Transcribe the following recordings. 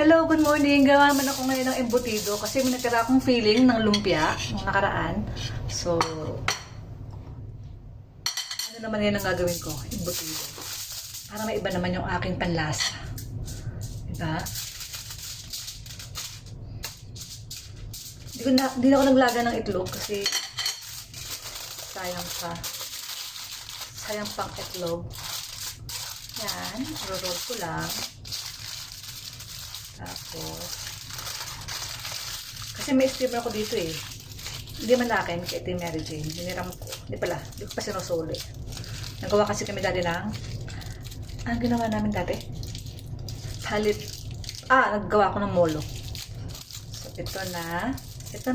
Hello, good morning. Gawa naman ako ngayon ng embutido kasi may natira akong feeling ng lumpia nung nakaraan. So, ano naman yan ang gagawin ko? Embutido. Para may iba naman yung aking panlasa. Diba? Hindi na ako naglaga ng itlog kasi sayang pa. Sayang pang itlog. Yan. Roll ko lang. Tapos, kasi may steamer ako dito eh. Hindi man akin, kay Ate Mary Jane. Hiniram ko. Hindi pala, hindi ko pa sinusuli. Nagawa kasi kami dati ng, ang ginawa namin dati? Naggawa ko ng molo. So, ito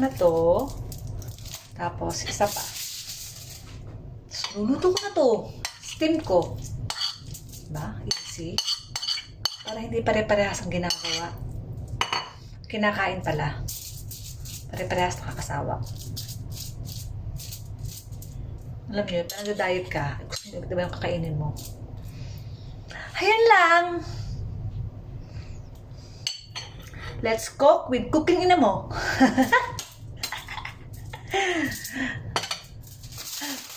na to. Tapos, isa pa. So, luluto ko na to. Steam ko. Diba? Easy. Para hindi pare-parehas ang ginagawa. Kinakain pala. Pare-parehas nakakasawa. Alam niyo, parang nag-diet ka. Gusto niyo, diba yung kakainin mo? Ayan lang. Let's cook with cooking ina mo.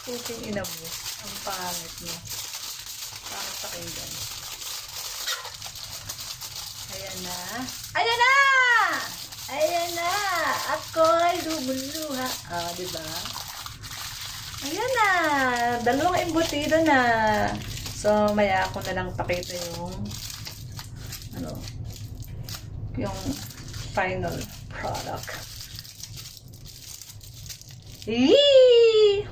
Cooking ina mo. Ang pangit mo. Pangit pa kayo dyan. Ayan na. Ayan na! Ayan na! Ako'y lumuluha. Diba? Ayan na! Dalawang embutido na. So, maya ako na lang pakita yung yung final product. Eee!